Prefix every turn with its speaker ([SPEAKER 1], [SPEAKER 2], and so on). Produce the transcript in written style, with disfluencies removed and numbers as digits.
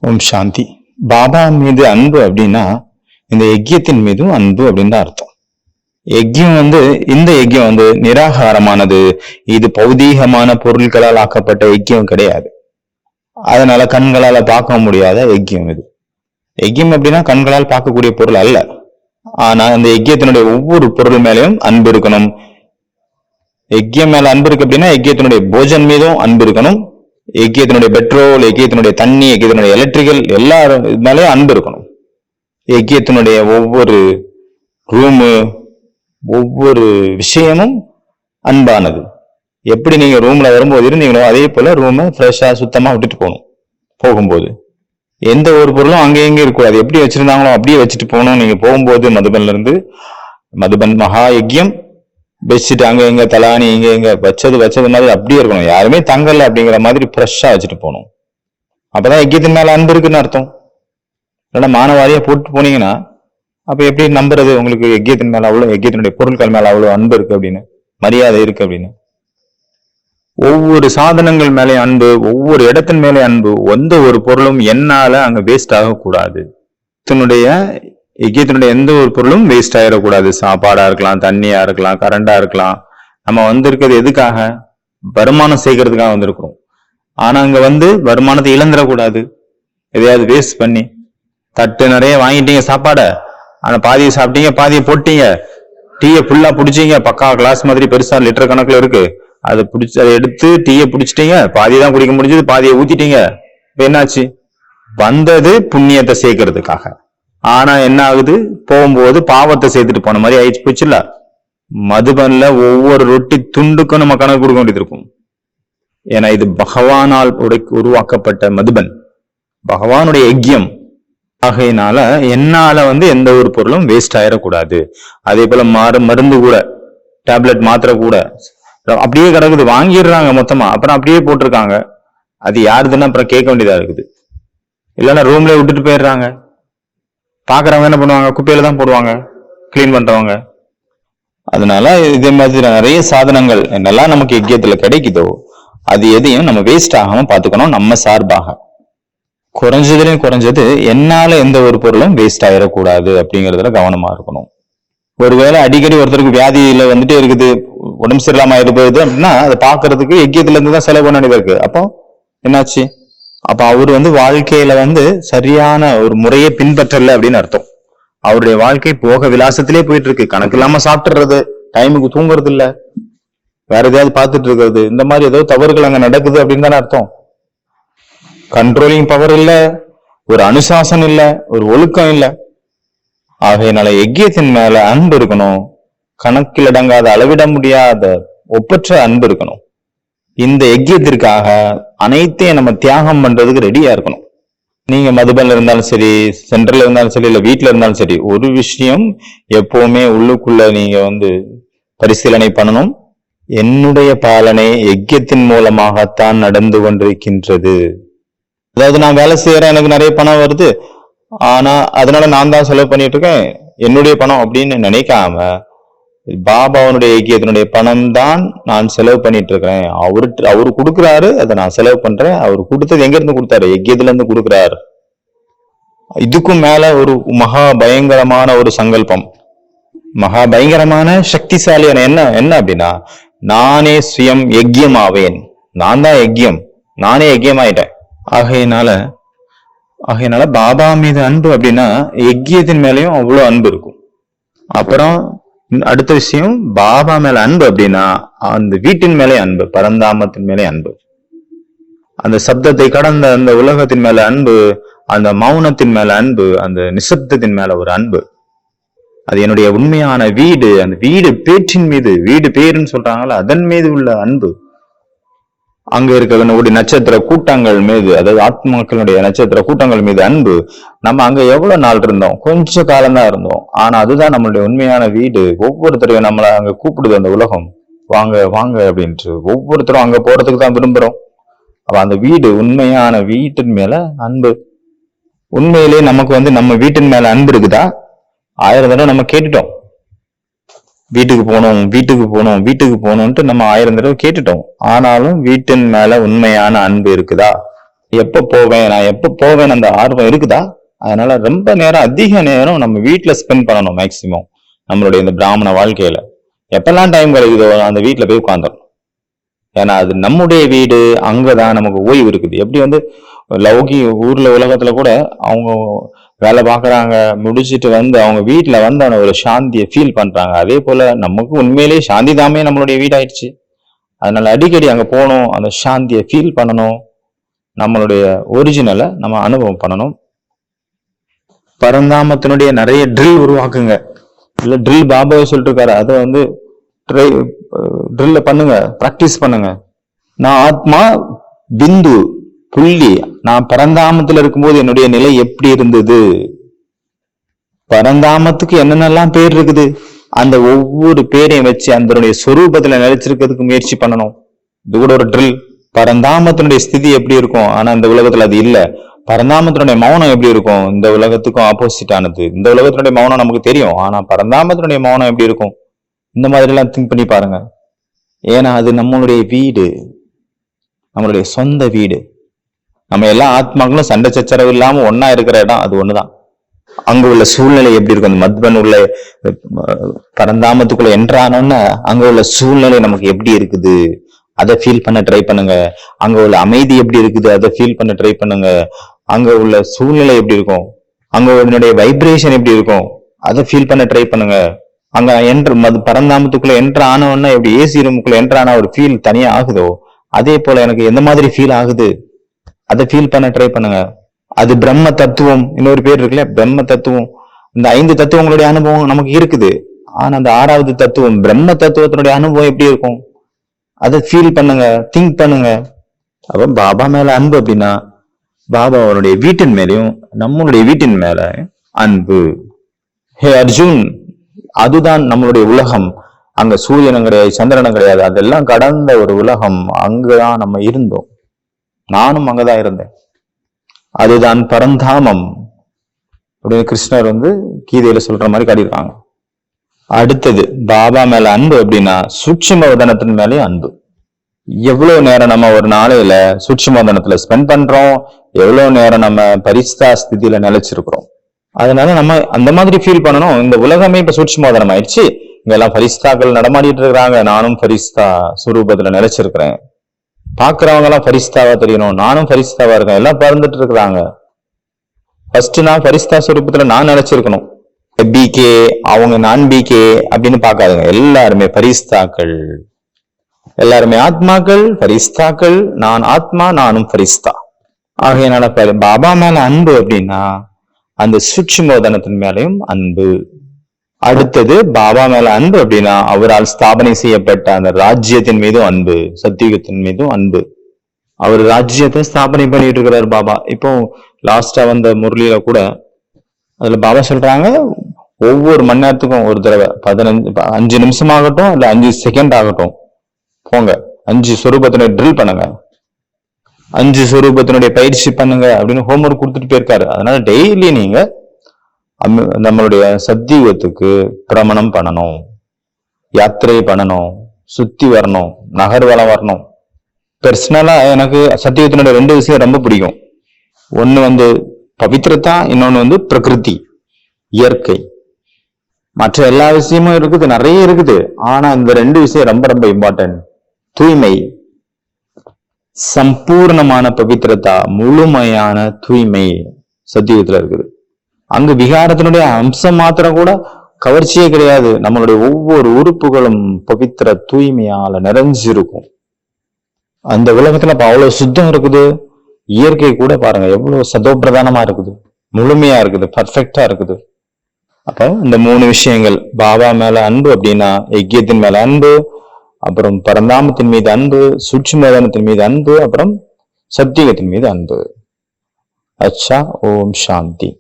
[SPEAKER 1] ஓம் சாந்தி. பாபா மீது அன்பு அப்படின்னா இந்த யஜ்யத்தின் மீதும் அன்பு அப்படின்னு தான் அர்த்தம். யஜ்யம் இந்த யஜ்யம் நிராகாரமானது. இது பௌதீகமான பொருட்களால் ஆக்கப்பட்ட யஜ்யம் கிடையாது. அதனால கண்களால பார்க்க முடியாத யஜ்யம் இது. யஜ்யம் அப்படின்னா கண்களால் பார்க்கக்கூடிய பொருள் அல்ல. ஆனா அந்த யஜ்யத்தினுடைய ஒவ்வொரு பொருள் மேலேயும் அன்பு இருக்கணும். யஜ்யம் மேல அன்பு இருக்கு அப்படின்னா யஜ்யத்தினுடைய போஜன் மீதும் அன்பு இருக்கணும். யஜ்யத்தினுடைய பெட்ரோல், யஜ்யத்தினுடைய தண்ணி, யஜ்யத்தினுடைய எலக்ட்ரிக்கல் எல்லாரும் மேலேயும் அன்பு இருக்கணும். யஜ்யத்தினுடைய ஒவ்வொரு ரூமு, ஒவ்வொரு விஷயமும் அன்பானது. எப்படி நீங்க ரூம்ல வரும்போது இருந்தீங்களோ அதே போல ரூமை ஃப்ரெஷ்ஷா சுத்தமா விட்டுட்டு போகணும். போகும்போது எந்த ஒரு பொருளும் அங்கே இங்கே இருக்கக்கூடாது. எப்படி வச்சிருந்தாங்களோ அப்படியே வச்சுட்டு போகணும். நீங்க போகும்போது மதுபன்ல இருந்து மதுபன் மகா யஜ்யம் பெட்ஷீட் அங்க எங்க தலானி இங்க எங்க வச்சது மாதிரி அப்படியே இருக்கணும். யாருமே தங்கல அப்படிங்கிற மாதிரி ஃப்ரெஷ்ஷா வச்சுட்டு போகணும். அப்பதான் யஜ்யத்தின் மேல அன்பு இருக்குன்னு அர்த்தம். இல்லைன்னா மானவாரியா போட்டு போனீங்கன்னா அப்ப எப்படி நம்புறது உங்களுக்கு யஜ்யத்தின் மேல அவ்வளவு, யஜ்யத்தினுடைய பொருட்கள் மேல அவ்வளவு அன்பு இருக்கு அப்படின்னு, மரியாதை இருக்கு அப்படின்னு. ஒவ்வொரு சாதனங்கள் மேலே அன்பு, ஒவ்வொரு இடத்தின் மேலே அன்பு. எந்த ஒரு பொருளும் என்னால அங்க வேஸ்ட் ஆகக்கூடாது. யஜ்யத்தினுடைய எந்த ஒரு பொருளும் வேஸ்ட் ஆயிடக்கூடாது. சாப்பாடா இருக்கலாம், தண்ணியா இருக்கலாம், கரண்டா இருக்கலாம். நம்ம வந்திருக்கிறது எதுக்காக? வருமானம் சேர்க்கறதுக்காக வந்திருக்கிறோம். ஆனா அங்க வருமானத்தை இழந்துடக்கூடாது. எதையாவது வேஸ்ட் பண்ணி தட்டு நிறைய வாங்கிட்டீங்க சாப்பாட, ஆனா பாதியை சாப்பிட்டீங்க, பாதியை போட்டீங்க. டீயை ஃபுல்லா பிடிச்சிங்க, பக்கா கிளாஸ் மாதிரி பெருசா லிட்டர் கணக்குல இருக்கு. அதை எடுத்து டீயை பிடிச்சிட்டீங்க, பாதிதான் குடிக்க முடிஞ்சது, பாதியை ஊத்திட்டீங்க. இப்ப என்னாச்சு? வந்தது புண்ணியத்தை சேர்க்கறதுக்காக. ஆனா என்ன ஆகுது? போகும்போது பாவத்தை சேர்த்துட்டு போன மாதிரி ஆயிடுச்சு போச்சுல்ல. மதுபன்ல ஒவ்வொரு ரொட்டி துண்டுக்கும் நம்ம கணக்கு கொடுக்க வேண்டியது இருக்கும். ஏன்னா இது பகவானால் உருவாக்கப்பட்ட மதுபன், பகவானுடைய யஜ்யம். ஆகையினால என்னால எந்த ஒரு பொருளும் வேஸ்ட் ஆயிடக்கூடாது. அதே போல மருந்து கூட, டேப்லெட் மாத்திரை கூட அப்படியே கிடக்குது, வாங்கிடுறாங்க மொத்தமா, அப்புறம் அப்படியே போட்டிருக்காங்க. அது யாருதுன்னா அப்புறம் கேட்க வேண்டியதா இருக்குது. இல்லைன்னா ரூம்ல விட்டுட்டு போயிடுறாங்க. பாக்குறவங்க என்ன பண்ணுவாங்க? குப்பையில தான் போடுவாங்க, கிளீன் பண்றவங்க. அதனால இதே மாதிரி நிறைய சாதனங்கள் என்னெல்லாம் நமக்கு யஜ்யத்துல கிடைக்குதோ அது எதையும் நம்ம வேஸ்ட் ஆகாம பாத்துக்கணும். நம்ம சார்பாக குறைஞ்சதுலயும் குறைஞ்சது என்னால எந்த ஒரு பொருளும் வேஸ்ட் ஆயிடக்கூடாது அப்படிங்கறதுல கவனமா இருக்கணும். ஒருவேளை அடிக்கடி ஒருத்தருக்கு வியாதியில இருக்குது, உடம்பு சரியில்லாம ஆயிட்டு போகுது அப்படின்னா அதை பாக்குறதுக்கு யஜ்யத்துல இருந்து தான் செலவு பண்ண வேண்டியது இருக்கு. அப்போ என்னாச்சு? அப்ப அவரு வாழ்க்கையில சரியான ஒரு முறையை பின்பற்றல அப்படின்னு அர்த்தம். அவருடைய வாழ்க்கை போக விலாசத்திலே போயிட்டு இருக்கு. கணக்கு இல்லாம சாப்பிட்டுறது, டைமுக்கு தூங்குறது இல்ல, வேற எதையாவது பார்த்துட்டு இருக்கிறது, இந்த மாதிரி ஏதோ தவறுகள் அங்க நடக்குது அப்படின்னு தானே அர்த்தம். கண்ட்ரோலிங் பவர் இல்ல, ஒரு அனுசாசனம் இல்ல, ஒரு ஒழுக்கம் இல்ல. ஆகையினால யஜ்யத்தின் மேல அன்பு இருக்கணும். கணக்கில் அடங்காத, அளவிட முடியாத, ஒப்பற்ற அன்பு இருக்கணும். இந்த யஜ்யத்திற்காக அனைத்தையும் நம்ம தியாகம் பண்றதுக்கு ரெடியா இருக்கணும். நீங்க மதுபன்ல இருந்தாலும் சரி, சென்ட்ரல்ல இருந்தாலும் சரி, இல்ல வீட்டுல இருந்தாலும் சரி, ஒரு விஷயம் எப்பவுமே உள்ளுக்குள்ள நீங்க பரிசீலனை பண்ணணும். என்னுடைய பாலனை யஜ்யத்தின் மூலமாகத்தான் நடந்து கொண்டிருக்கின்றது. அதாவது நான் வேலை செய்யறேன், எனக்கு நிறைய பணம் வருது, ஆனா அதனால நான் தான் செலவு பண்ணிட்டு இருக்கேன், என்னுடைய பணம் அப்படின்னு நினைக்காம, பாபாவனுடைய யஜ்யத்தினுடைய பணம் தான் நான் செலவு பண்ணிட்டு இருக்கிறேன். அவரு கொடுக்குறாரு, அதை நான் செலவு பண்றேன். அவரு கொடுத்தது எங்க இருந்து கொடுத்தாரு? யஜ்யத்துல இருந்து கொடுக்குறாரு. இதுக்கும் மேல ஒரு மகா பயங்கரமான ஒரு சங்கல்பம், மகா பயங்கரமான சக்திசாலியான என்ன அப்படின்னா, நானே சுயம் யஜ்யம் ஆவேன். நான் தான் யஜ்யம், நானே யஜ்யம் ஆயிட்டேன். ஆகையினால பாபா மீது அன்பு அப்படின்னா யஜ்யத்தின் மேலேயும் அவ்வளவு அன்பு இருக்கும். அப்புறம் அடுத்த விஷயம், பாபா மேல அன்பு அப்படின்னா அந்த வீட்டின் மேலே அன்பு, பரந்தாமத்தின் மேலே அன்பு, அந்த சப்தத்தை கடந்த அந்த உலகத்தின் மேல அன்பு, அந்த மௌனத்தின் மேல அன்பு, அந்த நிசப்தத்தின் மேல ஒரு அன்பு. அது என்னுடைய உண்மையான வீடு, அந்த வீடு பேற்றின் மீது, வீடு பேருன்னு சொல்றாங்களா, அதன் மீது உள்ள அன்பு. அங்க இருக்கக்கூடிய நட்சத்திர கூட்டங்கள் மீது, அதாவது ஆத்மாக்களுடைய நட்சத்திர கூட்டங்கள் மீது அன்பு. நம்ம அங்க எவ்வளவு நாள் இருந்தோம்? கொஞ்ச காலம்தான் இருந்தோம். ஆனா அதுதான் நம்மளுடைய உண்மையான வீடு. ஒவ்வொருத்தரையும் நம்மள அங்க கூப்பிடுது அந்த உலகம், வாங்க வாங்க அப்படின்ட்டு. ஒவ்வொருத்தரும் அங்க போறதுக்கு தான் விரும்புறோம். அப்ப அந்த வீடு, உண்மையான வீட்டின் மேல அன்பு. உண்மையிலே நமக்கு நம்ம வீட்டின் மேல அன்பு இருக்குதா? 1000 தடவை நம்ம கேட்டுட்டோம், வீட்டுக்கு போகணும், வீட்டுக்கு போகணும், வீட்டுக்கு போகணும்ட்டு நம்ம 1000 தடவை கேட்டுட்டோம். ஆனாலும் வீட்டின் மேல உண்மையான அன்பு இருக்குதா? எப்ப போவேன், நான் எப்ப போவேன் அந்த ஆர்வம் இருக்குதா? அதனால ரொம்ப நேரம், அதிக நேரம் நம்ம வீட்டுல ஸ்பெண்ட் பண்ணணும் மேக்சிமம். நம்மளுடைய இந்த பிராமண வாழ்க்கையில எப்பெல்லாம் டைம் கிடைக்குதோ அந்த வீட்டுல போய் உட்கார்ந்தோம். ஏன்னா அது நம்முடைய வீடு, அங்கதான் நமக்கு ஓய்வு இருக்குது. எப்படி வந்து ஊர்ல உலகத்துல கூட அவங்க வேலை பாக்குறாங்க, முடிச்சுட்டு வந்து அவங்க வீட்டுல வந்து ஒரு சாந்தியை ஃபீல் பண்றாங்க. அதே போல நமக்கு உண்மையிலேயே சாந்தி தாமே நம்மளுடைய வீடாயிடுச்சு. அதனால அடிக்கடி அங்க போகணும், அந்த சாந்தியை ஃபீல் பண்ணணும், நம்மளுடைய ஒரிஜினலை நம்ம அனுபவம் பண்ணணும். பரந்தாமத்தினுடைய நிறைய ட்ரில் உருவாக்குங்க. இல்ல ட்ரில் பாபாவை சொல்லிட்டு இருக்காரு, அதை வந்து ட்ரில்ல பண்ணுங்க, பிராக்டிஸ் பண்ணுங்க. நான் ஆத்மா பிந்து புள்ளி, நான் பரந்தாமத்துல இருக்கும்போது என்னுடைய நிலை எப்படி இருந்தது, பரந்தாமத்துக்கு என்னென்னலாம் பேர் இருக்குது, அந்த ஒவ்வொரு பேரையும் வச்சு அதனுடைய சொரூபத்துல நிலைச்சிருக்கிறதுக்கு முயற்சி பண்ணணும். இது கூட ஒரு ட்ரில். பரந்தாமத்தினுடைய ஸ்திதி எப்படி இருக்கும், ஆனா இந்த உலகத்துல அது இல்ல. பரந்தாமத்தினுடைய மௌனம் எப்படி இருக்கும், இந்த உலகத்துக்கும் ஆப்போசிட் ஆனது. இந்த உலகத்தினுடைய மௌனம் நமக்கு தெரியும், ஆனா பரந்தாமத்தினுடைய மௌனம் எப்படி இருக்கும், இந்த மாதிரி எல்லாம் திங்க் பண்ணி பாருங்க. ஏன்னா அது நம்மளுடைய வீடு, நம்மளுடைய சொந்த வீடு. நம்ம எல்லா ஆத்மாக்களும் சண்டை சச்சரவு இல்லாம ஒன்னா இருக்கிற இடம் அது ஒண்ணுதான். அங்க உள்ள சூழ்நிலை எப்படி இருக்கும், அந்த மத்பன் உள்ள பரந்தாமத்துக்குள்ள என்றானோன்னா அங்க உள்ள சூழ்நிலை நமக்கு எப்படி இருக்குது அதை ஃபீல் பண்ண ட்ரை பண்ணுங்க. அங்க உள்ள அமைதி எப்படி இருக்குது அதை ஃபீல் பண்ண ட்ரை பண்ணுங்க. அங்க உள்ள சூழ்நிலை எப்படி இருக்கும், அங்க என்னுடைய வைப்ரேஷன் எப்படி இருக்கும் அதை ஃபீல் பண்ண ட்ரை பண்ணுங்க. அங்க பரந்தாமத்துக்குள்ள என்ட்ரு ஆனவன்னா எப்படி ஏசி ரூமுக்குள்ள என்ட்ரு ஆனா ஒரு ஃபீல் தனியா ஆகுதோ, அதே போல எனக்கு எந்த மாதிரி ஃபீல் ஆகுது அதை ஃபீல் பண்ண ட்ரை பண்ணுங்க. அது பிரம்ம தத்துவம், இன்னொரு பேர் இருக்குல்ல பிரம்ம தத்துவம். இந்த 5 தத்துவங்களுடைய அனுபவம் நமக்கு இருக்குது, ஆனா அந்த 6வது தத்துவம் பிரம்ம தத்துவத்தினுடைய அனுபவம் எப்படி இருக்கும் அதை ஃபீல் பண்ணுங்க, திங்க் பண்ணுங்க. அப்ப பாபா மேல அன்பு அப்படின்னா பாபா அவருடைய வீட்டின் மேலையும் நம்மளுடைய வீட்டின் மேல அன்பு. ஹே அர்ஜுன், அதுதான் நம்மளுடைய உலகம். அங்க சூரியனும் கிடையாது, சந்திரனும் கிடையாது, அதெல்லாம் கடந்த ஒரு உலகம். அங்கதான் நம்ம இருந்தோம், நானும் அங்கதான் இருந்தேன். அதுதான் பரந்தாமம் அப்படின்னு கிருஷ்ணர் வந்து கீதையில சொல்ற மாதிரி காட்டியிருக்காங்க. அடுத்தது பாபா மேல அன்பு அப்படின்னா சூட்சும வதனத்தின் மேலேயும் அன்பு. எவ்வளவு நேரம் நம்ம ஒரு நாளையில சூட்சும வதனத்துல ஸ்பெண்ட் பண்றோம், எவ்வளவு நேரம் நம்ம பரிஸ்தா ஸ்திதியில நிலைச்சிருக்கிறோம். அதனால நம்ம அந்த மாதிரி ஃபீல் பண்ணணும். இந்த உலகமே இப்ப சூட்சும வதனம் ஆயிடுச்சு, இங்க எல்லாம் பரிஸ்தாக்கள் நடமாடிட்டு இருக்கிறாங்க, நானும் பரிஸ்தா சுரூபத்துல நிலைச்சிருக்கிறேன். பாக்குறவங்க எல்லாம் பரிஸ்தாவா தெரியணும், நானும் பரிஸ்தாவா இருக்கேன். எல்லாம் பறந்துட்டு இருக்கிறாங்க. ஃபர்ஸ்ட் நான் பரிஸ்தா சுரூபத்துல நான் நினைச்சிருக்கணும். பிகே அவங்க நான் பிகே அப்படின்னு பாக்காதுங்க, எல்லாருமே பரிஸ்தாக்கள், எல்லாருமே ஆத்மாக்கள், பரிஸ்தாக்கள். நான் ஆத்மா, நானும் பரிஸ்தா. ஆகையனால பாபா மேல அன்பு அப்படின்னா அந்த சூட்சுமோதனத்தின் மேலையும் அன்பு. அடுத்தது பாபா மேல அன்பு அப்படின்னா அவரால் ஸ்தாபனை செய்யப்பட்ட அந்த ராஜ்யத்தின் மீதும் அன்பு, சத்தியுகத்தின் மீதும் அன்பு. அவர் ராஜ்யத்தை ஸ்தாபனை பண்ணிட்டு இருக்கிறார் பாபா. இப்போ லாஸ்டா வந்த முரளியில கூட அதுல பாபா சொல்றாங்க, ஒவ்வொரு மணி நேரத்துக்கும் ஒரு தடவை 5 நிமிஷம் ஆகட்டும் இல்ல 5 செகண்ட் ஆகட்டும் போங்க, 5 சொரூபத்தினுடைய ட்ரில் பண்ணுங்க, 5 சொரூபத்தினுடைய பயிற்சி பண்ணுங்க அப்படின்னு ஹோம்ஒர்க் கொடுத்துட்டு போயிருக்காரு. அதனால டெய்லி நீங்க நம்மளுடைய சத்தியுகத்துக்கு பிரமணம் பண்ணணும், யாத்திரை பண்ணணும், சுத்தி வரணும், நகர்வலம் வரணும். பர்சனலா எனக்கு சத்தியுகத்தினுடைய 2 விஷயம் ரொம்ப பிடிக்கும். ஒண்ணு வந்து பவித்திரதா, இன்னொன்னு வந்து பிரகிருதி, இயற்கை. மற்ற எல்லா விஷயமும் இருக்குது, நிறைய இருக்குது, ஆனா இந்த 2 விஷயம் ரொம்ப ரொம்ப இம்பார்ட்டன்ட். தூய்மை, சம்பூர்ணமான பவித்திரதா, முழுமையான தூய்மை சத்தியுகத்துல இருக்குது. அங்கு விகாரத்தினுடைய அம்சம் மாத்திரம் கூட கவர்ச்சியே கிடையாது. நம்மளுடைய ஒவ்வொரு உறுப்புகளும் பவித்திர தூய்மையால நிறைஞ்சிருக்கும். அந்த உலகத்துல இப்ப அவ்வளவு சுத்தம் இருக்குது. இயற்கை கூட பாருங்க எவ்வளவு சதோப்பிரதானமா இருக்குது, முழுமையா இருக்குது, பர்ஃபெக்டா இருக்குது. அப்ப இந்த 3 விஷயங்கள், பாபா மேல அன்பு அப்படின்னா யஜ்யத்தின் மேல அன்பு, அப்புறம் பரந்தாமத்தின் மீது அன்பு, சூட்சுமோதனத்தின் மீது அன்பு, அப்புறம் சத்தியுகத்தின் மீது அன்பு. அச்சா, ஓம் சாந்தி.